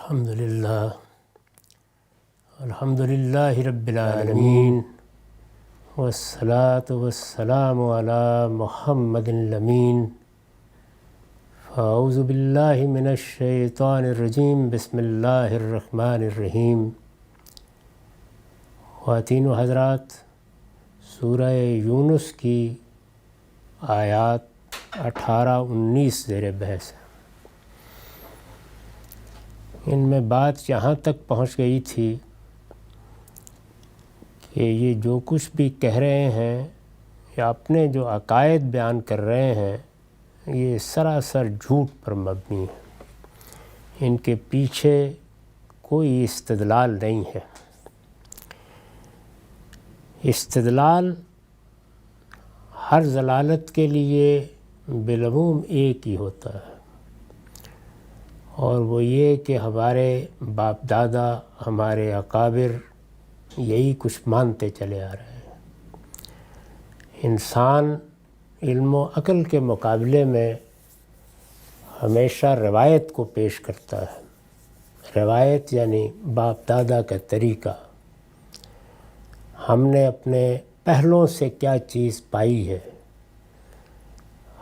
الحمد للہ رب العالمین والصلاة والسلام علی محمد الامین فاعوذ باللہ من الشیطان الرجیم بسم اللہ الرحمن الرحیم۔ خواتین و حضرات، سورہ یونس کی آیات 18-19 زیر بحث ہے۔ ان میں بات یہاں تک پہنچ گئی تھی کہ یہ جو کچھ بھی کہہ رہے ہیں یا اپنے جو عقائد بیان کر رہے ہیں یہ سراسر جھوٹ پر مبنی ہے، ان کے پیچھے کوئی استدلال نہیں ہے۔ استدلال ہر ضلالت کے لیے بالعموم ایک ہی ہوتا ہے، اور وہ یہ کہ ہمارے باپ دادا، ہمارے اکابر یہی کچھ مانتے چلے آ رہے ہیں۔ انسان علم و عقل کے مقابلے میں ہمیشہ روایت کو پیش کرتا ہے۔ روایت یعنی باپ دادا کا طریقہ، ہم نے اپنے پہلوں سے کیا چیز پائی ہے،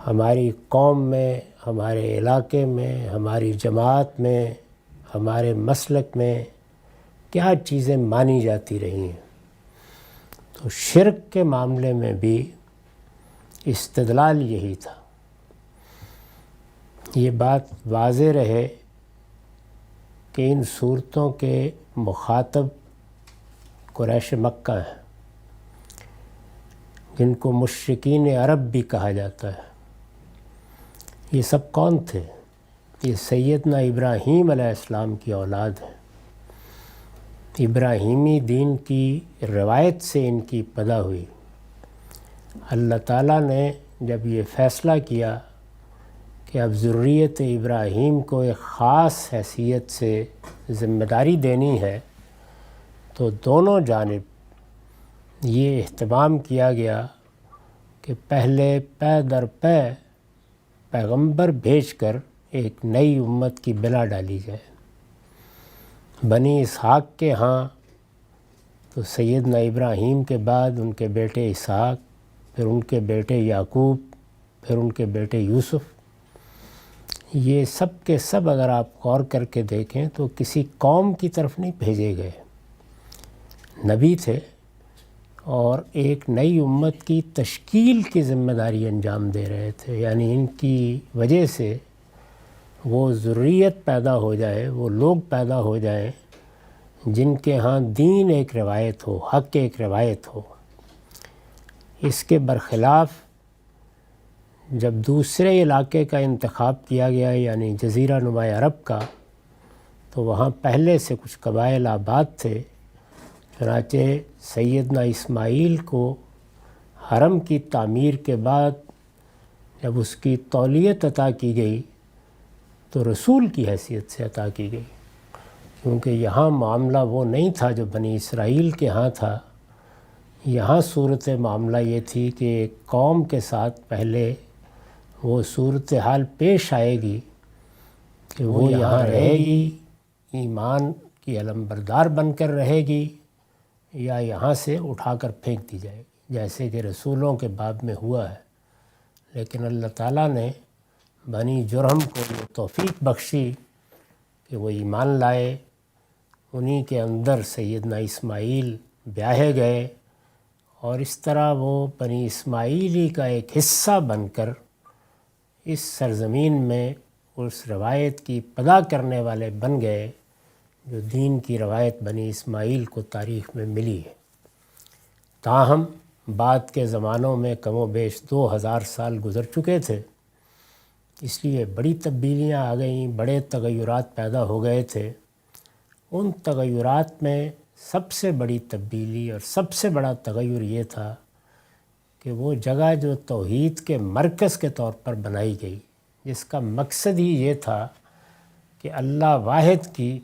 ہماری قوم میں، ہمارے علاقے میں، ہماری جماعت میں، ہمارے مسلک میں کیا چیزیں مانی جاتی رہی ہیں۔ تو شرک کے معاملے میں بھی استدلال یہی تھا۔ یہ بات واضح رہے کہ ان صورتوں کے مخاطب قریش مکہ ہیں، جن کو مشرکین عرب بھی کہا جاتا ہے۔ یہ سب کون تھے؟ یہ سیدنا ابراہیم علیہ السلام کی اولاد ہیں۔ ابراہیمی دین کی روایت سے ان کی پیدا ہوئی۔ اللہ تعالیٰ نے جب یہ فیصلہ کیا کہ اب ذریت ابراہیم کو ایک خاص حیثیت سے ذمہ داری دینی ہے، تو دونوں جانب یہ اہتمام کیا گیا کہ پہلے پے در پے پیغمبر بھیج کر ایک نئی امت کی بنا ڈالی جائے۔ بنی اسحاق کے ہاں تو سیدنا ابراہیم کے بعد ان کے بیٹے اسحاق، پھر ان کے بیٹے یعقوب، پھر ان کے بیٹے یوسف، یہ سب کے سب اگر آپ غور کر کے دیکھیں تو کسی قوم کی طرف نہیں بھیجے گئے، نبی تھے اور ایک نئی امت کی تشکیل کی ذمہ داری انجام دے رہے تھے۔ یعنی ان کی وجہ سے وہ ذریت پیدا ہو جائے، وہ لوگ پیدا ہو جائیں جن کے ہاں دین ایک روایت ہو، حق ایک روایت ہو۔ اس کے برخلاف جب دوسرے علاقے کا انتخاب کیا گیا، یعنی جزیرہ نما عرب کا، تو وہاں پہلے سے کچھ قبائل آباد تھے۔ چنانچہ سیدنا اسماعیل کو حرم کی تعمیر کے بعد جب اس کی تولیت عطا کی گئی تو رسول کی حیثیت سے عطا کی گئی، کیونکہ یہاں معاملہ وہ نہیں تھا جو بنی اسرائیل کے ہاں تھا۔ یہاں صورت معاملہ یہ تھی کہ ایک قوم کے ساتھ پہلے وہ صورتحال پیش آئے گی کہ وہ یہاں رہے گی، ایمان کی علمبردار بن کر رہے گی، یا یہاں سے اٹھا کر پھینک دی جائے گی، جیسے کہ رسولوں کے باب میں ہوا ہے۔ لیکن اللہ تعالیٰ نے بنی جرہم کو یہ توفیق بخشی کہ وہ ایمان لائے، انہی کے اندر سیدنا اسماعیل بیاہے گئے، اور اس طرح وہ بنی اسماعیلی کا ایک حصہ بن کر اس سرزمین میں اس روایت کی پدا کرنے والے بن گئے جو دین کی روایت بنی اسماعیل کو تاریخ میں ملی ہے۔ تاہم بعد کے زمانوں میں کم و بیش 2000 سال گزر چکے تھے، اس لیے بڑی تبدیلیاں آ گئیں، بڑے تغیرات پیدا ہو گئے تھے۔ ان تغیرات میں سب سے بڑی تبدیلی اور سب سے بڑا تغیر یہ تھا کہ وہ جگہ جو توحید کے مرکز کے طور پر بنائی گئی، جس کا مقصد ہی یہ تھا کہ اللہ واحد کی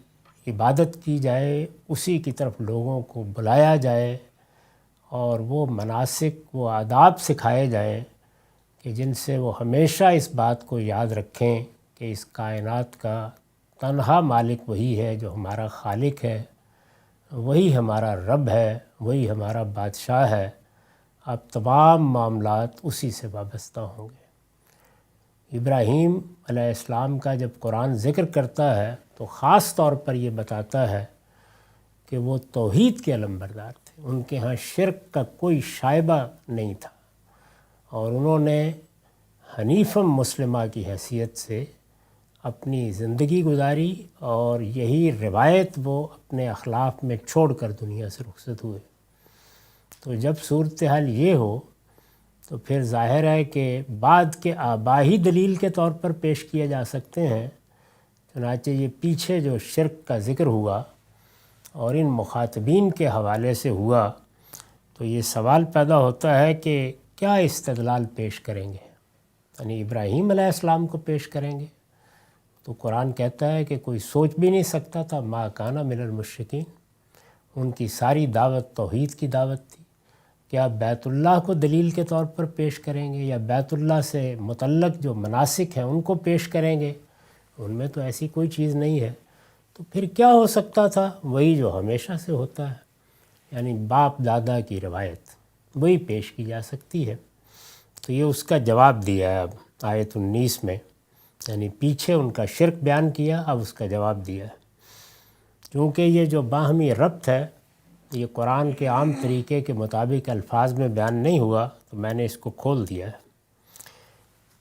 عبادت کی جائے، اسی کی طرف لوگوں کو بلایا جائے، اور وہ مناسک، وہ آداب سکھائے جائیں کہ جن سے وہ ہمیشہ اس بات کو یاد رکھیں کہ اس کائنات کا تنہا مالک وہی ہے جو ہمارا خالق ہے، وہی ہمارا رب ہے، وہی ہمارا بادشاہ ہے، اب تمام معاملات اسی سے وابستہ ہوں گے۔ ابراہیم علیہ السلام کا جب قرآن ذکر کرتا ہے تو خاص طور پر یہ بتاتا ہے کہ وہ توحید کے علمبردار تھے، ان کے ہاں شرک کا کوئی شائبہ نہیں تھا، اور انہوں نے حنیفم مسلمہ کی حیثیت سے اپنی زندگی گزاری، اور یہی روایت وہ اپنے اخلاق میں چھوڑ کر دنیا سے رخصت ہوئے۔ تو جب صورتحال یہ ہو تو پھر ظاہر ہے کہ بعد کے آبائی دلیل کے طور پر پیش کیے جا سکتے ہیں۔ چنانچہ یہ پیچھے جو شرک کا ذکر ہوا اور ان مخاطبین کے حوالے سے ہوا، تو یہ سوال پیدا ہوتا ہے کہ کیا استدلال پیش کریں گے، یعنی ابراہیم علیہ السلام کو پیش کریں گے؟ تو قرآن کہتا ہے کہ کوئی سوچ بھی نہیں سکتا تھا، ما کان من المشرکین، ان کی ساری دعوت توحید کی دعوت تھی۔ کیا بیت اللہ کو دلیل کے طور پر پیش کریں گے، یا بیت اللہ سے متعلق جو مناسک ہیں ان کو پیش کریں گے؟ ان میں تو ایسی کوئی چیز نہیں ہے۔ تو پھر کیا ہو سکتا تھا؟ وہی جو ہمیشہ سے ہوتا ہے، یعنی باپ دادا کی روایت وہی پیش کی جا سکتی ہے۔ تو یہ اس کا جواب دیا ہے اب آیت 19 میں، یعنی پیچھے ان کا شرک بیان کیا، اب اس کا جواب دیا ہے۔ چونکہ یہ جو باہمی ربط ہے یہ قرآن کے عام طریقے کے مطابق الفاظ میں بیان نہیں ہوا، تو میں نے اس کو کھول دیا ہے۔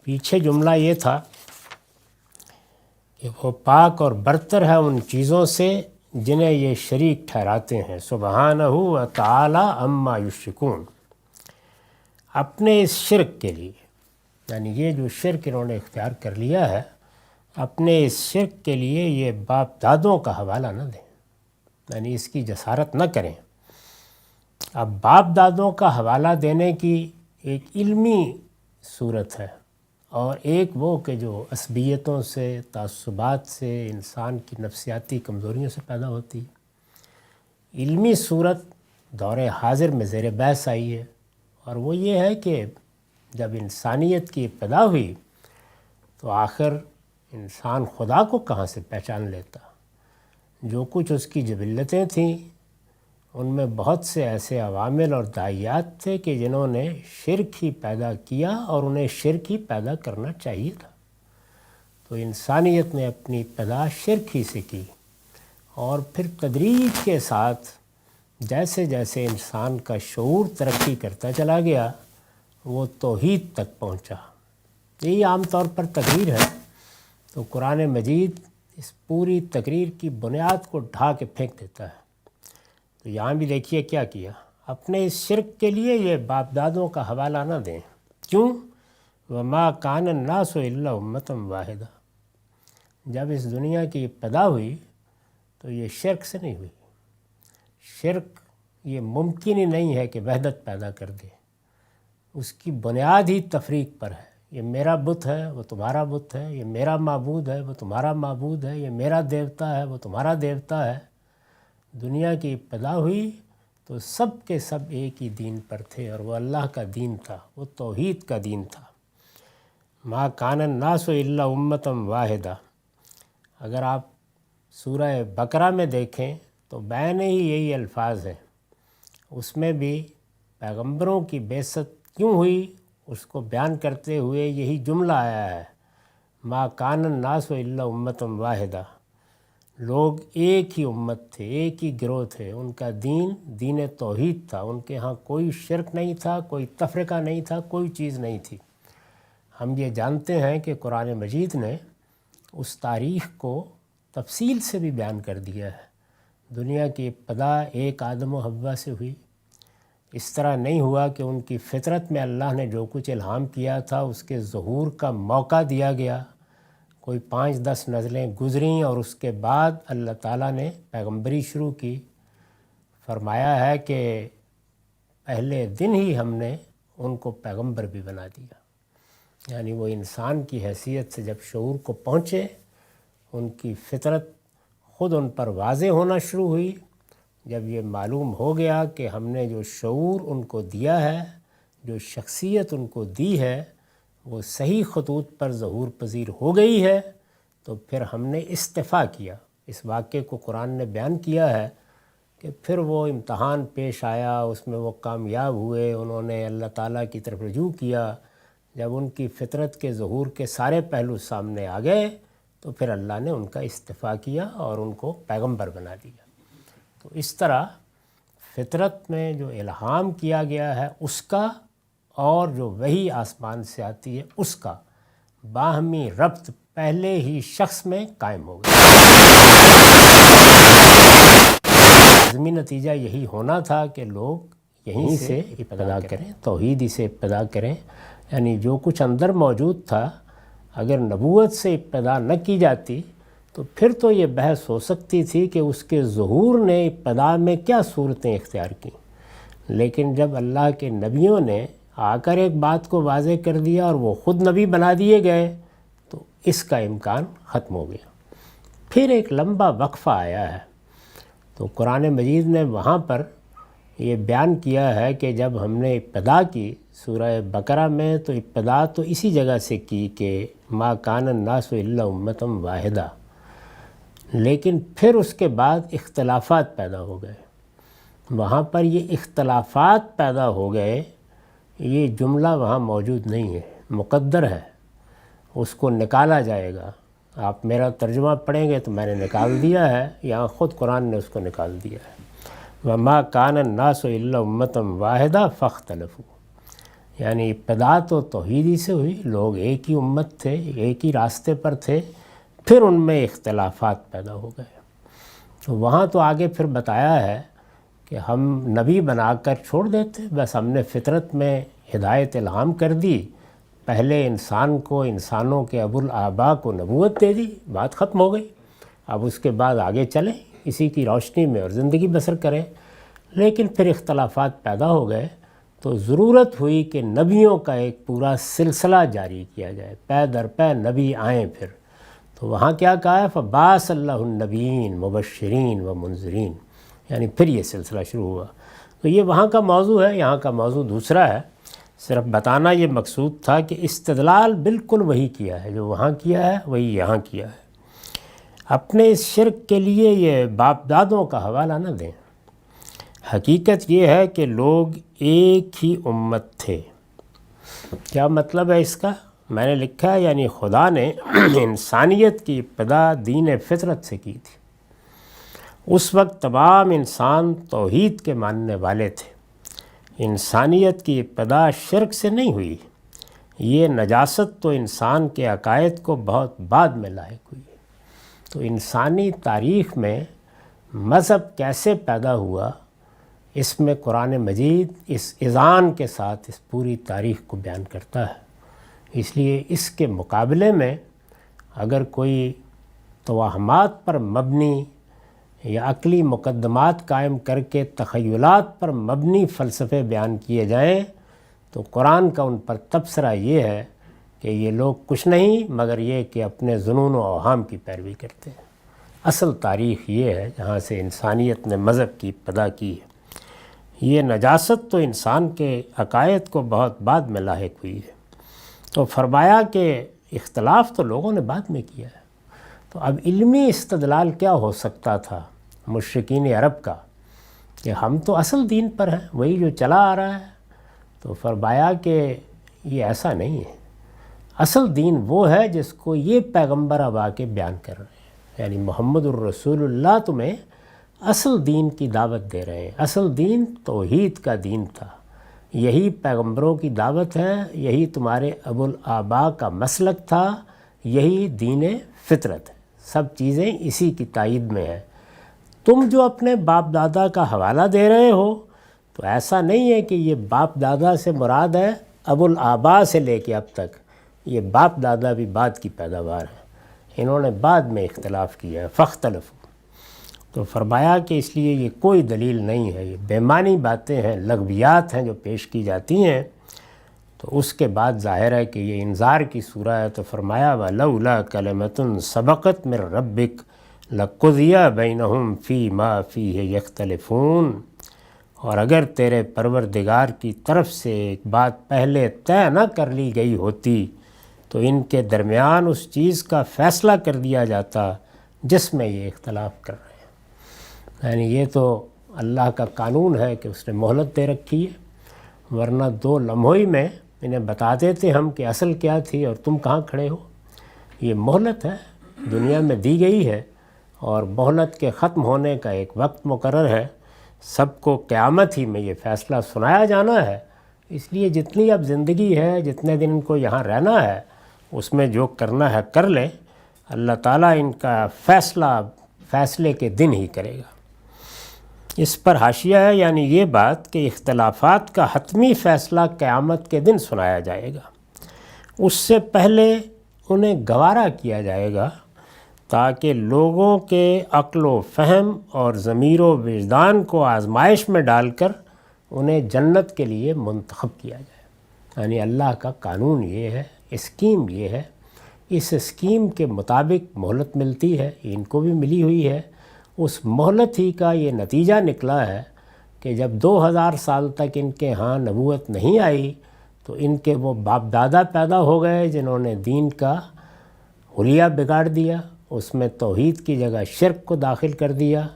پیچھے جملہ یہ تھا کہ وہ پاک اور برتر ہے ان چیزوں سے جنہیں یہ شریک ٹھہراتے ہیں، سبحانہ و تعالی عما یشرکون، اپنے اس شرک کے لیے، یعنی یہ جو شرک انہوں نے اختیار کر لیا ہے، اپنے اس شرک کے لیے یہ باپ دادوں کا حوالہ نہ دیں، یعنی اس کی جسارت نہ کریں۔ اب باپ دادوں کا حوالہ دینے کی ایک علمی صورت ہے، اور ایک وہ کہ جو عصبیتوں سے، تعصبات سے، انسان کی نفسیاتی کمزوریوں سے پیدا ہوتی ہے۔ علمی صورت دور حاضر میں زیر بحث آئی ہے، اور وہ یہ ہے کہ جب انسانیت کی ابتدا ہوئی تو آخر انسان خدا کو کہاں سے پہچان لیتا؟ جو کچھ اس کی جبلتیں تھیں ان میں بہت سے ایسے عوامل اور داعیات تھے کہ جنہوں نے شرک ہی پیدا کیا، اور انہیں شرک ہی پیدا کرنا چاہیے تھا۔ تو انسانیت نے اپنی ابتدا شرک ہی سے کی، اور پھر تدریج کے ساتھ جیسے جیسے انسان کا شعور ترقی کرتا چلا گیا وہ توحید تک پہنچا۔ یہی عام طور پر تقریر ہے۔ تو قرآن مجید اس پوری تقریر کی بنیاد کو ڈھا کے پھینک دیتا ہے۔ تو یہاں بھی دیکھیے کیا کیا، اپنے اس شرک کے لیے یہ باپ دادوں کا حوالہ نہ دیں۔ کیوں؟ وما کان الناس الا امۃ واحدہ، جب اس دنیا کی ابتدا ہوئی تو یہ شرک سے نہیں ہوئی۔ شرک یہ ممکن ہی نہیں ہے کہ وحدت پیدا کر دے، اس کی بنیاد ہی تفریق پر ہے۔ یہ میرا بت ہے، وہ تمہارا بت ہے، یہ میرا معبود ہے، وہ تمہارا معبود ہے، یہ میرا دیوتا ہے، وہ تمہارا دیوتا ہے۔ دنیا کی ابتدا ہوئی تو سب کے سب ایک ہی دین پر تھے، اور وہ اللہ کا دین تھا، وہ توحید کا دین تھا۔ ما کان الناس الا امۃ واحدہ، اگر آپ سورہ بقرہ میں دیکھیں تو بین ہی یہی الفاظ ہیں، اس میں بھی پیغمبروں کی بعثت کیوں ہوئی اس کو بیان کرتے ہوئے یہی جملہ آیا ہے، ما کان الناس الا امۃ واحدہ، لوگ ایک ہی امت تھے، ایک ہی گروہ تھے، ان کا دین دین توحید تھا، ان کے ہاں کوئی شرک نہیں تھا، کوئی تفرقہ نہیں تھا، کوئی چیز نہیں تھی۔ ہم یہ جانتے ہیں کہ قرآن مجید نے اس تاریخ کو تفصیل سے بھی بیان کر دیا ہے۔ دنیا کی ابتدا ایک آدم و حوا سے ہوئی، اس طرح نہیں ہوا کہ ان کی فطرت میں اللہ نے جو کچھ الہام کیا تھا اس کے ظہور کا موقع دیا گیا، کوئی 5-10 نسلیں گزریں اور اس کے بعد اللہ تعالیٰ نے پیغمبری شروع کی۔ فرمایا ہے کہ پہلے دن ہی ہم نے ان کو پیغمبر بھی بنا دیا، یعنی وہ انسان کی حیثیت سے جب شعور کو پہنچے، ان کی فطرت خود ان پر واضح ہونا شروع ہوئی۔ جب یہ معلوم ہو گیا کہ ہم نے جو شعور ان کو دیا ہے، جو شخصیت ان کو دی ہے، وہ صحیح خطوط پر ظہور پذیر ہو گئی ہے، تو پھر ہم نے استفا کیا. اس واقعے کو قرآن نے بیان کیا ہے کہ پھر وہ امتحان پیش آیا، اس میں وہ کامیاب ہوئے، انہوں نے اللہ تعالیٰ کی طرف رجوع کیا. جب ان کی فطرت کے ظہور کے سارے پہلو سامنے آ گئے تو پھر اللہ نے ان کا استفا کیا اور ان کو پیغمبر بنا دیا. تو اس طرح فطرت میں جو الہام کیا گیا ہے اس کا اور جو وحی آسمان سے آتی ہے اس کا باہمی ربط پہلے ہی شخص میں قائم ہو گیا. لازمی نتیجہ یہی ہونا تھا کہ لوگ یہیں سے ابتدا کریں، توحید سے ابتدا کریں. یعنی جو کچھ اندر موجود تھا اگر نبوت سے ابتدا نہ کی جاتی تو پھر تو یہ بحث ہو سکتی تھی کہ اس کے ظہور نے ابتدا میں کیا صورتیں اختیار کیں. لیکن جب اللہ کے نبیوں نے آ کر ایک بات کو واضح کر دیا اور وہ خود نبی بنا دیے گئے تو اس کا امکان ختم ہو گیا. پھر ایک لمبا وقفہ آیا ہے تو قرآن مجید نے وہاں پر یہ بیان کیا ہے کہ جب ہم نے ابتدا کی سورہ بقرہ میں تو ابتدا تو اسی جگہ سے کی کہ ما کان الناس الا امۃ واحدہ، لیکن پھر اس کے بعد اختلافات پیدا ہو گئے. وہاں پر یہ اختلافات پیدا ہو گئے، یہ جملہ وہاں موجود نہیں ہے، مقدر ہے، اس کو نکالا جائے گا. آپ میرا ترجمہ پڑھیں گے تو میں نے نکال دیا ہے، یہاں خود قرآن نے اس کو نکال دیا ہے. وما کان الناس الا امۃ واحدہ فاختلفوا، یعنی ابتدا تو توحیدی سے ہوئی، لوگ ایک ہی امت تھے، ایک ہی راستے پر تھے، پھر ان میں اختلافات پیدا ہو گئے. تو وہاں تو آگے پھر بتایا ہے کہ ہم نبی بنا کر چھوڑ دیتے، بس ہم نے فطرت میں ہدایت الہام کر دی، پہلے انسان کو، انسانوں کے ابو الآباء کو نبوت دے دی، بات ختم ہو گئی. اب اس کے بعد آگے چلیں اسی کی روشنی میں اور زندگی بسر کریں. لیکن پھر اختلافات پیدا ہو گئے تو ضرورت ہوئی کہ نبیوں کا ایک پورا سلسلہ جاری کیا جائے، پے در پے نبی آئیں. پھر تو وہاں کیا کہا ہے فبعث اللہ النبیین مبشرین و منذرین، یعنی پھر یہ سلسلہ شروع ہوا. تو یہ وہاں کا موضوع ہے، یہاں کا موضوع دوسرا ہے. صرف بتانا یہ مقصود تھا کہ استدلال بالکل وہی کیا ہے، جو وہاں کیا ہے وہی یہاں کیا ہے. اپنے اس شرک کے لیے یہ باپ دادوں کا حوالہ نہ دیں. حقیقت یہ ہے کہ لوگ ایک ہی امت تھے. کیا مطلب ہے اس کا؟ میں نے لکھا ہے یعنی خدا نے انسانیت کی ابتدا دین فطرت سے کی تھی. اس وقت تمام انسان توحید کے ماننے والے تھے. انسانیت کی ابتدا شرک سے نہیں ہوئی. یہ نجاست تو انسان کے عقائد کو بہت بعد میں لاحق ہوئی. تو انسانی تاریخ میں مذہب کیسے پیدا ہوا، اس میں قرآن مجید اس اذعان کے ساتھ اس پوری تاریخ کو بیان کرتا ہے. اس لیے اس کے مقابلے میں اگر کوئی توہمات پر مبنی یا عقلی مقدمات قائم کر کے تخیلات پر مبنی فلسفے بیان کیے جائیں تو قرآن کا ان پر تبصرہ یہ ہے کہ یہ لوگ کچھ نہیں مگر یہ کہ اپنے ظنون و اوہام کی پیروی کرتے ہیں. اصل تاریخ یہ ہے جہاں سے انسانیت نے مذہب کی ابتدا کی ہے. یہ نجاست تو انسان کے عقائد کو بہت بعد میں لاحق ہوئی ہے. تو فرمایا کہ اختلاف تو لوگوں نے بعد میں کیا ہے. تو اب علمی استدلال کیا ہو سکتا تھا مشرکین عرب کا کہ ہم تو اصل دین پر ہیں، وہی جو چلا آ رہا ہے. تو فرمایا کہ یہ ایسا نہیں ہے. اصل دین وہ ہے جس کو یہ پیغمبر اب آ کے بیان کر رہے ہیں، یعنی محمد الرسول اللہ تمہیں اصل دین کی دعوت دے رہے ہیں. اصل دین توحید کا دین تھا، یہی پیغمبروں کی دعوت ہے، یہی تمہارے ابو الآباء کا مسلک تھا، یہی دین فطرت ہے. سب چیزیں اسی کی تائید میں ہیں. تم جو اپنے باپ دادا کا حوالہ دے رہے ہو تو ایسا نہیں ہے کہ یہ باپ دادا سے مراد ہے ابو الآباء سے لے کے اب تک. یہ باپ دادا بھی بعد کی پیداوار ہے، انہوں نے بعد میں اختلاف کیا ہے. فاختلفوا، تو فرمایا کہ اس لیے یہ کوئی دلیل نہیں ہے، یہ بے معنی باتیں ہیں، لغویات ہیں جو پیش کی جاتی ہیں. تو اس کے بعد ظاہر ہے کہ یہ انذار کی سورہ ہے. تو فرمایا وَلَوْلَا كَلِمَةٌ سَبَقَتْ مِن رَبِّكَ لَقُضِيَ بَيْنَهُمْ فِيمَا فِيهِ يَخْتَلِفُونَ، اور اگر تیرے پروردگار کی طرف سے ایک بات پہلے طے نہ کر لی گئی ہوتی تو ان کے درمیان اس چیز کا فیصلہ کر دیا جاتا جس میں یہ اختلاف کر رہے ہیں۔ یعنی یہ تو اللہ کا قانون ہے کہ اس نے مہلت دے رکھی ہے، ورنہ 2 لمحوں ہی میں انہیں بتا دیتے ہم کہ اصل کیا تھی اور تم کہاں کھڑے ہو۔ یہ مہلت ہے، دنیا میں دی گئی ہے، اور مہلت کے ختم ہونے کا ایک وقت مقرر ہے۔ سب کو قیامت ہی میں یہ فیصلہ سنایا جانا ہے۔ اس لیے جتنی اب زندگی ہے، جتنے دن ان کو یہاں رہنا ہے، اس میں جو کرنا ہے کر لیں۔ اللہ تعالیٰ ان کا فیصلے کے دن ہی کرے گا۔ اس پر حاشیہ ہے، یعنی یہ بات کہ اختلافات کا حتمی فیصلہ قیامت کے دن سنایا جائے گا، اس سے پہلے انہیں گوارا کیا جائے گا تاکہ لوگوں کے عقل و فہم اور ضمیر و وجدان کو آزمائش میں ڈال کر انہیں جنت کے لیے منتخب کیا جائے۔ یعنی اللہ کا قانون یہ ہے، اسکیم یہ ہے، اس اسکیم کے مطابق مہلت ملتی ہے، ان کو بھی ملی ہوئی ہے۔ اس مہلت ہی کا یہ نتیجہ نکلا ہے کہ جب 2000 سال تک ان کے ہاں نبوت نہیں آئی تو ان کے وہ باپ دادا پیدا ہو گئے جنہوں نے دین کا حلیہ بگاڑ دیا، اس میں توحید کی جگہ شرک کو داخل کر دیا،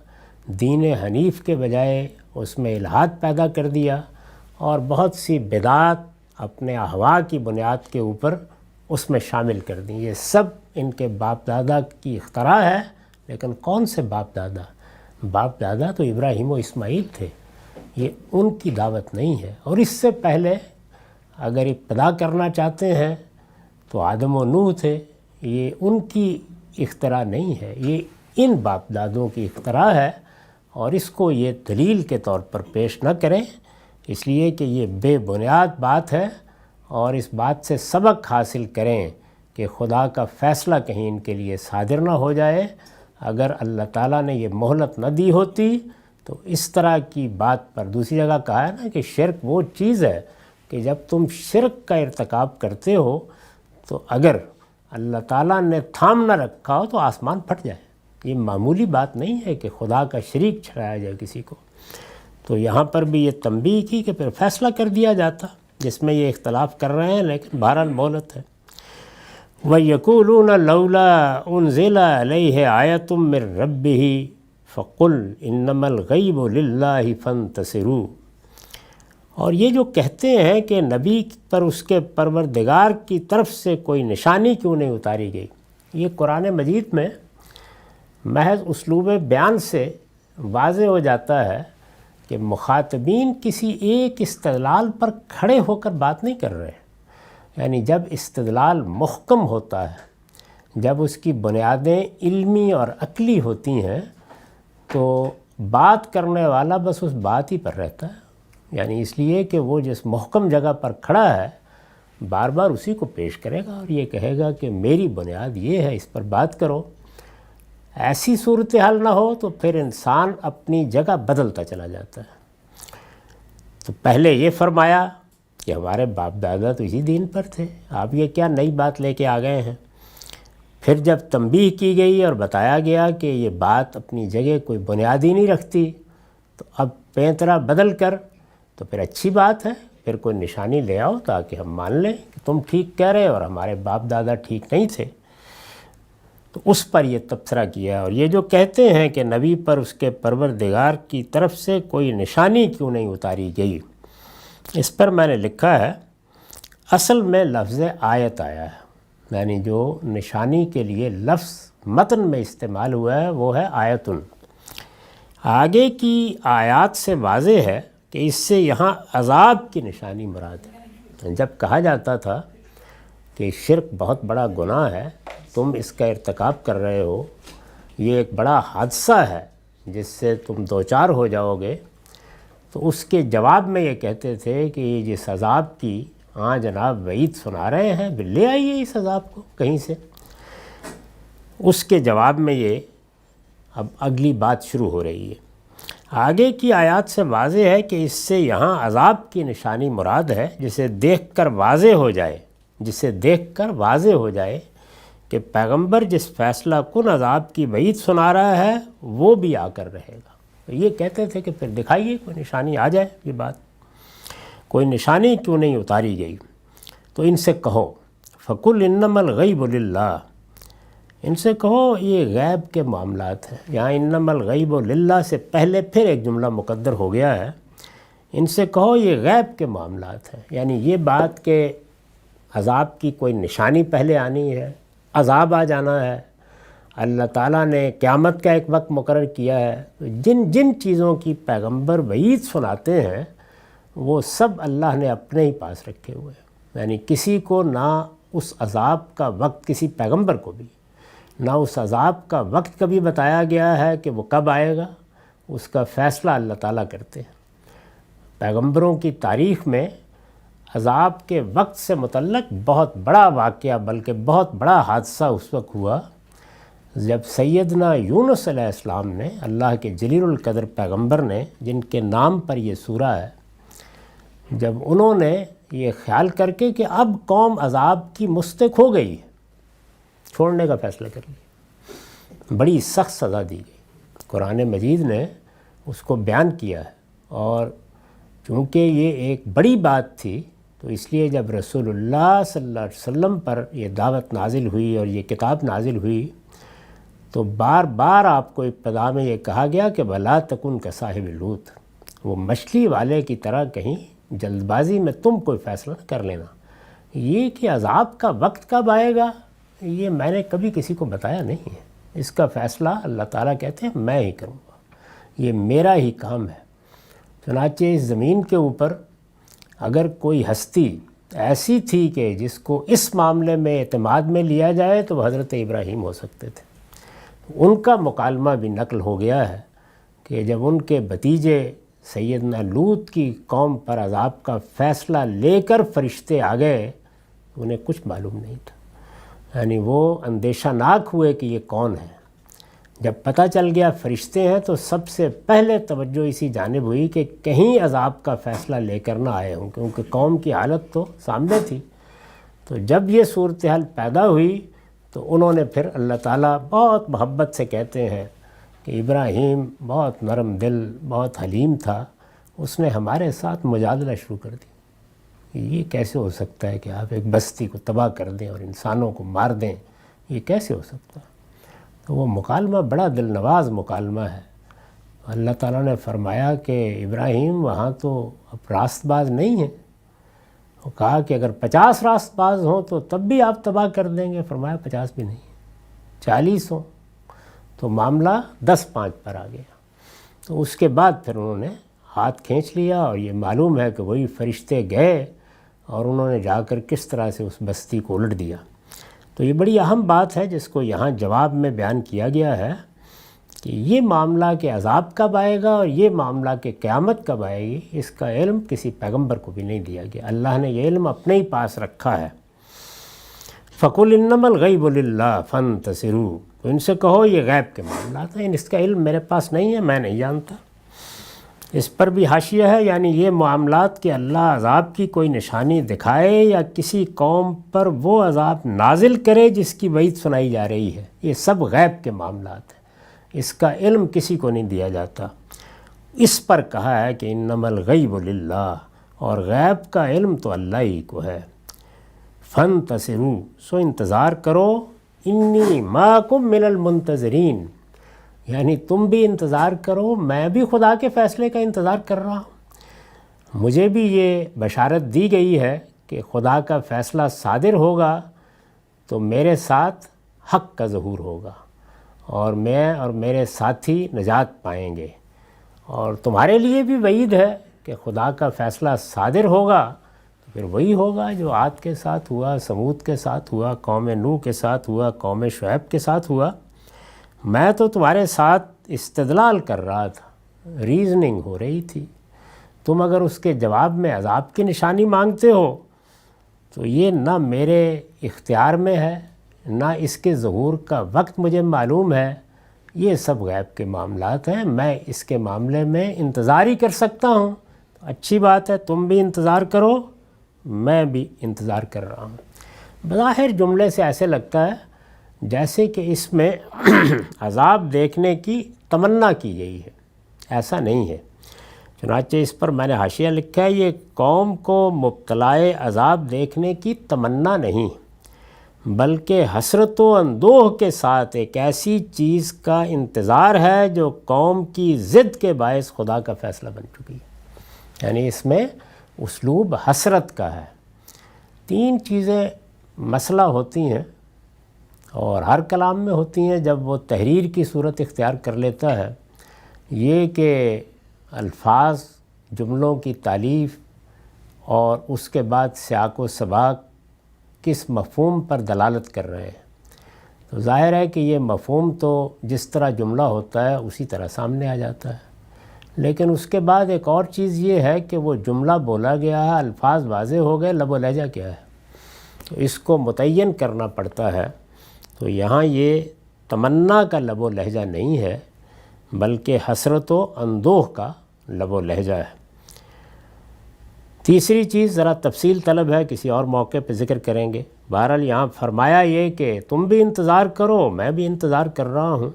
دین حنیف کے بجائے اس میں الحاد پیدا کر دیا، اور بہت سی بدعات اپنے احوا کی بنیاد کے اوپر اس میں شامل کر دیں۔ یہ سب ان کے باپ دادا کی اختراع ہے، لیکن کون سے باپ دادا؟ باپ دادا تو ابراہیم و اسماعیل تھے، یہ ان کی دعوت نہیں ہے۔ اور اس سے پہلے اگر ابتدا کرنا چاہتے ہیں تو آدم و نوح تھے، یہ ان کی اختراع نہیں ہے، یہ ان باپ دادوں کی اختراع ہے، اور اس کو یہ دلیل کے طور پر پیش نہ کریں، اس لیے کہ یہ بے بنیاد بات ہے، اور اس بات سے سبق حاصل کریں کہ خدا کا فیصلہ کہیں ان کے لیے صادر نہ ہو جائے۔ اگر اللہ تعالیٰ نے یہ مہلت نہ دی ہوتی تو اس طرح کی بات پر دوسری جگہ کہا ہے نا کہ شرک وہ چیز ہے کہ جب تم شرک کا ارتکاب کرتے ہو تو اگر اللہ تعالیٰ نے تھام نہ رکھا ہو تو آسمان پھٹ جائے۔ یہ معمولی بات نہیں ہے کہ خدا کا شریک ٹھہرایا جائے کسی کو۔ تو یہاں پر بھی یہ تنبیہ کی کہ پھر فیصلہ کر دیا جاتا جس میں یہ اختلاف کر رہے ہیں، لیکن بہرحال مہلت ہے۔ وَيَقُولُونَ لَوْلَا أُنزِلَ عَلَيْهِ آيَةٌ مِّن رَّبِّهِ فَقُلْ إِنَّمَا الْغَيْبُ لِلَّهِ فَانتَصِرُوا۔ اور یہ جو کہتے ہیں کہ نبی پر اس کے پروردگار کی طرف سے کوئی نشانی کیوں نہیں اتاری گئی، یہ قرآن مجید میں محض اسلوب بیان سے واضح ہو جاتا ہے کہ مخاطبین کسی ایک استدلال پر کھڑے ہو کر بات نہیں کر رہے ہیں۔ یعنی جب استدلال محکم ہوتا ہے، جب اس کی بنیادیں علمی اور عقلی ہوتی ہیں، تو بات کرنے والا بس اس بات ہی پر رہتا ہے۔ یعنی اس لیے کہ وہ جس محکم جگہ پر کھڑا ہے بار بار اسی کو پیش کرے گا اور یہ کہے گا کہ میری بنیاد یہ ہے، اس پر بات کرو۔ ایسی صورتحال نہ ہو تو پھر انسان اپنی جگہ بدلتا چلا جاتا ہے۔ تو پہلے یہ فرمایا کہ ہمارے باپ دادا تو اسی دین پر تھے، آپ یہ کیا نئی بات لے کے آ گئے ہیں۔ پھر جب تنبیہ کی گئی اور بتایا گیا کہ یہ بات اپنی جگہ کوئی بنیاد ہی نہیں رکھتی، تو اب پینترا بدل کر تو پھر اچھی بات ہے، پھر کوئی نشانی لے آؤ تاکہ ہم مان لیں کہ تم ٹھیک کہہ رہے اور ہمارے باپ دادا ٹھیک نہیں تھے۔ تو اس پر یہ تبصرہ کیا، اور یہ جو کہتے ہیں کہ نبی پر اس کے پروردگار کی طرف سے کوئی نشانی کیوں نہیں اتاری گئی، اس پر میں نے لکھا ہے اصل میں لفظ آیت آیا ہے، یعنی جو نشانی کے لیے لفظ متن میں استعمال ہوا ہے وہ ہے آیتن۔ آگے کی آیات سے واضح ہے کہ اس سے یہاں عذاب کی نشانی مراد ہے۔ جب کہا جاتا تھا کہ شرک بہت بڑا گناہ ہے، تم اس کا ارتکاب کر رہے ہو، یہ ایک بڑا حادثہ ہے جس سے تم دوچار ہو جاؤ گے، تو اس کے جواب میں یہ کہتے تھے کہ یہ جس عذاب کی ہاں جناب وعید سنا رہے ہیں، لے آئیے اس عذاب کو کہیں سے۔ اس کے جواب میں یہ اب اگلی بات شروع ہو رہی ہے۔ آگے کی آیات سے واضح ہے کہ اس سے یہاں عذاب کی نشانی مراد ہے، جسے دیکھ کر واضح ہو جائے کہ پیغمبر جس فیصلہ کن عذاب کی وعید سنا رہا ہے وہ بھی آ کر رہے گا۔ یہ کہتے تھے کہ پھر دکھائیے کوئی نشانی آ جائے، یہ بات کوئی نشانی کیوں نہیں اتاری گئی۔ تو ان سے کہو فقل انما الغیب للہ، ان سے کہو یہ غیب کے معاملات ہیں۔ یہاں انما الغیب للہ سے پہلے پھر ایک جملہ مقدر ہو گیا ہے، ان سے کہو یہ غیب کے معاملات ہیں، یعنی یہ بات کہ عذاب کی کوئی نشانی پہلے آنی ہے، عذاب آ جانا ہے، اللہ تعالیٰ نے قیامت کا ایک وقت مقرر کیا ہے، جن جن چیزوں کی پیغمبر وعید سناتے ہیں وہ سب اللہ نے اپنے ہی پاس رکھے ہوئے ہیں، یعنی کسی کو نہ اس عذاب کا وقت، کسی پیغمبر کو بھی نہ اس عذاب کا وقت کبھی بتایا گیا ہے کہ وہ کب آئے گا، اس کا فیصلہ اللہ تعالیٰ کرتے ہیں۔ پیغمبروں کی تاریخ میں عذاب کے وقت سے متعلق بہت بڑا واقعہ، بلکہ بہت بڑا حادثہ اس وقت ہوا جب سیدنا یونس علیہ السلام نے، اللہ کے جلیل القدر پیغمبر نے جن کے نام پر یہ سورہ ہے، جب انہوں نے یہ خیال کر کے کہ اب قوم عذاب کی مستحق ہو گئی ہے، چھوڑنے کا فیصلہ کر لیا، بڑی سخت سزا دی گئی۔ قرآن مجید نے اس کو بیان کیا ہے، اور چونکہ یہ ایک بڑی بات تھی تو اس لیے جب رسول اللہ صلی اللہ علیہ وسلم پر یہ دعوت نازل ہوئی اور یہ کتاب نازل ہوئی تو بار بار آپ کو ابتدا میں یہ کہا گیا کہ وَلَا تَكُنْ كَصَاحِبِ لوط، وہ مچھلی والے کی طرح کہیں جلد بازی میں تم کوئی فیصلہ نہ کر لینا۔ یہ کہ عذاب کا وقت کب آئے گا یہ میں نے کبھی کسی کو بتایا نہیں ہے، اس کا فیصلہ اللہ تعالیٰ کہتے ہیں میں ہی کروں گا، یہ میرا ہی کام ہے۔ چنانچہ اس زمین کے اوپر اگر کوئی ہستی ایسی تھی کہ جس کو اس معاملے میں اعتماد میں لیا جائے تو وہ حضرت ابراہیم ہو سکتے تھے۔ ان کا مکالمہ بھی نقل ہو گیا ہے کہ جب ان کے بھتیجے سیدنا لوط کی قوم پر عذاب کا فیصلہ لے کر فرشتے آ گئے، انہیں کچھ معلوم نہیں تھا، یعنی وہ اندیشہ ناک ہوئے کہ یہ کون ہے۔ جب پتہ چل گیا فرشتے ہیں تو سب سے پہلے توجہ اسی جانب ہوئی کہ کہیں عذاب کا فیصلہ لے کر نہ آئے ہوں، کیونکہ قوم کی حالت تو سامنے تھی۔ تو جب یہ صورتحال پیدا ہوئی تو انہوں نے پھر اللہ تعالیٰ بہت محبت سے کہتے ہیں کہ ابراہیم بہت نرم دل، بہت حلیم تھا، اس نے ہمارے ساتھ مجادلہ شروع کر دی۔ یہ کیسے ہو سکتا ہے کہ آپ ایک بستی کو تباہ کر دیں اور انسانوں کو مار دیں، یہ کیسے ہو سکتا ہے؟ تو وہ مکالمہ بڑا دل نواز مکالمہ ہے۔ اللہ تعالیٰ نے فرمایا کہ ابراہیم وہاں تو اب راست باز نہیں ہیں، وہ کہا کہ اگر 50 راست باز ہوں تو تب بھی آپ تباہ کر دیں گے، فرمایا 50 بھی نہیں، 40 ہوں، تو معاملہ 10-5 پر آ گیا۔ تو اس کے بعد پھر انہوں نے ہاتھ کھینچ لیا، اور یہ معلوم ہے کہ وہی فرشتے گئے اور انہوں نے جا کر کس طرح سے اس بستی کو الٹ دیا۔ تو یہ بڑی اہم بات ہے جس کو یہاں جواب میں بیان کیا گیا ہے کہ یہ معاملہ کہ عذاب کب آئے گا اور یہ معاملہ کہ قیامت کب آئے گی، اس کا علم کسی پیغمبر کو بھی نہیں دیا گیا، اللہ نے یہ علم اپنے ہی پاس رکھا ہے۔ فَقُلْ إِنَّمَا الْغَيْبُ لِلَّهِ فَانْتَظِرُوا، تو ان سے کہو یہ غیب کے معاملات ہیں، اس کا علم میرے پاس نہیں ہے، میں نہیں جانتا۔ اس پر بھی حاشیہ ہے، یعنی یہ معاملات کہ اللہ عذاب کی کوئی نشانی دکھائے یا کسی قوم پر وہ عذاب نازل کرے جس کی وعید سنائی جا رہی ہے، یہ سب غیب کے معاملات ہیں، اس کا علم کسی کو نہیں دیا جاتا۔ اس پر کہا ہے کہ انما الغیب للہ، اور غیب کا علم تو اللہ ہی کو ہے۔ فانتصروا، سو انتظار کرو، انی معکم من المنتظرین، یعنی تم بھی انتظار کرو، میں بھی خدا کے فیصلے کا انتظار کر رہا ہوں۔ مجھے بھی یہ بشارت دی گئی ہے کہ خدا کا فیصلہ صادر ہوگا تو میرے ساتھ حق کا ظہور ہوگا، اور میں اور میرے ساتھی نجات پائیں گے۔ اور تمہارے لیے بھی وعید ہے کہ خدا کا فیصلہ صادر ہوگا تو پھر وہی ہوگا جو عاد کے ساتھ ہوا، سمود کے ساتھ ہوا، قوم نوح کے ساتھ ہوا، قوم شعیب کے ساتھ ہوا۔ میں تو تمہارے ساتھ استدلال کر رہا تھا، ریزننگ ہو رہی تھی۔ تم اگر اس کے جواب میں عذاب کی نشانی مانگتے ہو تو یہ نہ میرے اختیار میں ہے، نہ اس کے ظہور کا وقت مجھے معلوم ہے، یہ سب غیب کے معاملات ہیں، میں اس کے معاملے میں انتظار ہی کر سکتا ہوں۔ تو اچھی بات ہے، تم بھی انتظار کرو، میں بھی انتظار کر رہا ہوں۔ بظاہر جملے سے ایسے لگتا ہے جیسے کہ اس میں عذاب دیکھنے کی تمنا کی گئی ہے، ایسا نہیں ہے۔ چنانچہ اس پر میں نے حاشیہ لکھا ہے، یہ قوم کو مبتلائے عذاب دیکھنے کی تمنا نہیں، بلکہ حسرت و اندوہ کے ساتھ ایک ایسی چیز کا انتظار ہے جو قوم کی ضد کے باعث خدا کا فیصلہ بن چکی ہے۔ یعنی اس میں اسلوب حسرت کا ہے۔ 3 چیزیں مسئلہ ہوتی ہیں اور ہر کلام میں ہوتی ہیں جب وہ تحریر کی صورت اختیار کر لیتا ہے، یہ کہ الفاظ، جملوں کی تالیف اور اس کے بعد سیاق و سباق کس مفہوم پر دلالت کر رہے ہیں۔ تو ظاہر ہے کہ یہ مفہوم تو جس طرح جملہ ہوتا ہے اسی طرح سامنے آ جاتا ہے، لیکن اس کے بعد ایک اور چیز یہ ہے کہ وہ جملہ بولا گیا ہے، الفاظ واضح ہو گئے، لب و لہجہ کیا ہے، تو اس کو متعین کرنا پڑتا ہے۔ تو یہاں یہ تمنا کا لب و لہجہ نہیں ہے بلکہ حسرت و اندوہ کا لب و لہجہ ہے۔ تیسری چیز ذرا تفصیل طلب ہے، کسی اور موقع پہ ذکر کریں گے۔ بہرحال یہاں فرمایا یہ کہ تم بھی انتظار کرو، میں بھی انتظار کر رہا ہوں۔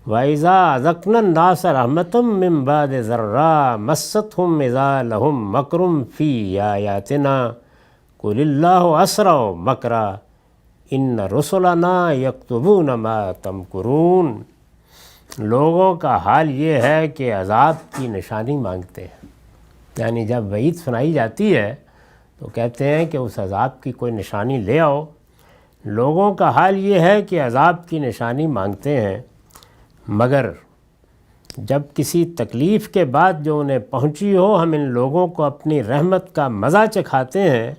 وَإِذَا أَذَقْنَا النَّاسَ رَحْمَةً مِّن بَعْدِ ضَرَّاءٍ مَّسَّتْهُمْ إِذَا لَهُم مَّكْرٌ فِي آيَاتِنَا قُلِ اللَّهُ أَسْرَعُ مَكْرًا إِنَّ رُسُلَنَا يَكْتُبُونَ مَا تَمْكُرُونَ۔ لوگوں کا حال یہ ہے کہ عذاب کی نشانی مانگتے ہیں، یعنی جب وعید سنائی جاتی ہے تو کہتے ہیں کہ اس عذاب کی کوئی نشانی لے آؤ۔ لوگوں کا حال یہ ہے کہ عذاب کی نشانی مانگتے ہیں، مگر جب کسی تکلیف کے بعد جو انہیں پہنچی ہو ہم ان لوگوں کو اپنی رحمت کا مزہ چکھاتے ہیں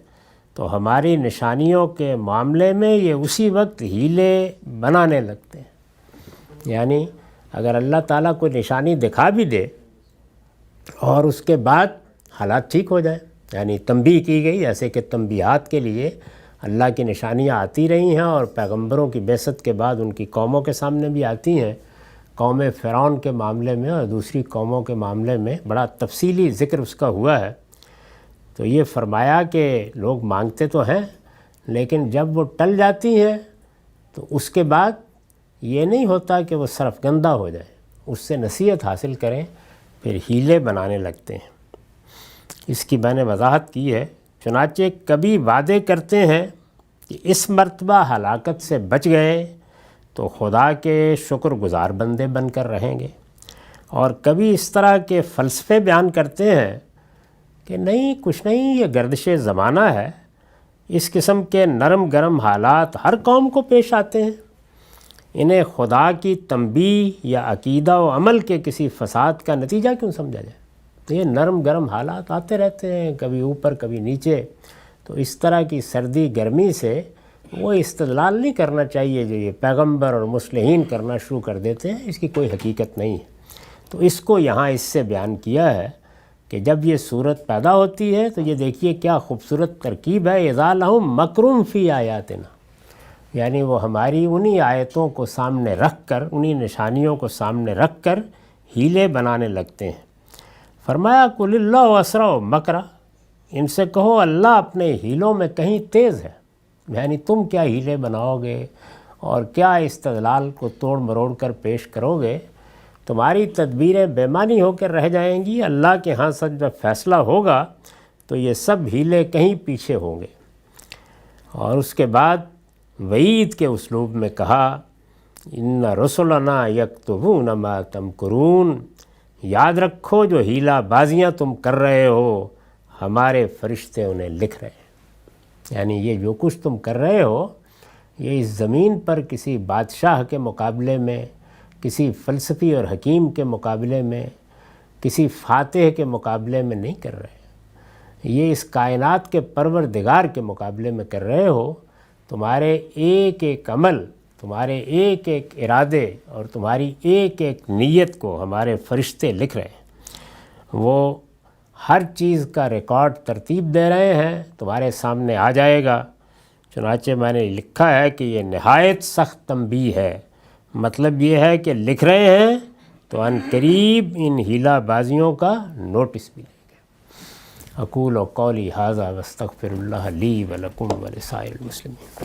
تو ہماری نشانیوں کے معاملے میں یہ اسی وقت ہیلے بنانے لگتے ہیں۔ یعنی اگر اللہ تعالیٰ کوئی نشانی دکھا بھی دے اور اس کے بعد حالات ٹھیک ہو جائیں، یعنی تنبیہ کی گئی، جیسے کہ تنبیہات کے لیے اللہ کی نشانیاں آتی رہی ہیں اور پیغمبروں کی بعثت کے بعد ان کی قوموں کے سامنے بھی آتی ہیں، قوم فرعون کے معاملے میں اور دوسری قوموں کے معاملے میں بڑا تفصیلی ذکر اس کا ہوا ہے۔ تو یہ فرمایا کہ لوگ مانگتے تو ہیں لیکن جب وہ ٹل جاتی ہیں تو اس کے بعد یہ نہیں ہوتا کہ وہ سرفگندہ ہو جائے، اس سے نصیحت حاصل کریں، پھر ہیلے بنانے لگتے ہیں۔ اس کی میں نے وضاحت کی ہے۔ چنانچہ کبھی وعدے کرتے ہیں کہ اس مرتبہ ہلاکت سے بچ گئے تو خدا کے شکر گزار بندے بن کر رہیں گے، اور کبھی اس طرح کے فلسفے بیان کرتے ہیں کہ نہیں کچھ نہیں، یہ گردش زمانہ ہے۔ اس قسم کے نرم گرم حالات ہر قوم کو پیش آتے ہیں، انہیں خدا کی تنبیہ یا عقیدہ و عمل کے کسی فساد کا نتیجہ کیوں سمجھا جائے؟ تو یہ نرم گرم حالات آتے رہتے ہیں، کبھی اوپر کبھی نیچے۔ تو اس طرح کی سردی گرمی سے وہ استدلال نہیں کرنا چاہیے جو یہ پیغمبر اور مصلحین کرنا شروع کر دیتے ہیں، اس کی کوئی حقیقت نہیں ہے۔ تو اس کو یہاں اس سے بیان کیا ہے کہ جب یہ صورت پیدا ہوتی ہے تو یہ دیکھیے کیا خوبصورت ترکیب ہے، اذا لہم مکر فی آیاتنا، یعنی وہ ہماری انہی آیتوں کو سامنے رکھ کر، انہی نشانیوں کو سامنے رکھ کر ہیلے بنانے لگتے ہیں۔ فرمایا قل اللہ اسرع مکرا، ان سے کہو اللہ اپنے ہیلوں میں کہیں تیز ہے، یعنی تم کیا ہیلے بناؤ گے اور کیا استدلال کو توڑ مروڑ کر پیش کرو گے، تمہاری تدبیریں بے معنی ہو کر رہ جائیں گی۔ اللہ کے ہاں سچ جب فیصلہ ہوگا تو یہ سب ہیلے کہیں پیچھے ہوں گے۔ اور اس کے بعد وعید کے اسلوب میں کہا ان رسلنا یکتبون ما تمکرون، یاد رکھو جو ہیلا بازیاں تم کر رہے ہو ہمارے فرشتے انہیں لکھ رہے ہیں۔ یعنی یہ جو کچھ تم کر رہے ہو یہ اس زمین پر کسی بادشاہ کے مقابلے میں، کسی فلسفی اور حکیم کے مقابلے میں، کسی فاتح کے مقابلے میں نہیں کر رہے، یہ اس کائنات کے پروردگار کے مقابلے میں کر رہے ہو۔ تمہارے ایک ایک عمل، تمہارے ایک ایک ارادے اور تمہاری ایک ایک نیت کو ہمارے فرشتے لکھ رہے ہیں، وہ ہر چیز کا ریکارڈ ترتیب دے رہے ہیں، تمہارے سامنے آ جائے گا۔ چنانچہ میں نے لکھا ہے کہ یہ نہایت سخت تنبیہ ہے، مطلب یہ ہے کہ لکھ رہے ہیں تو ان قریب ان ہیلا بازیوں کا نوٹس بھی لیں گے۔ اقول قولی ھذا واستغفر اللہ لی ولکم ولسائر المسلمین۔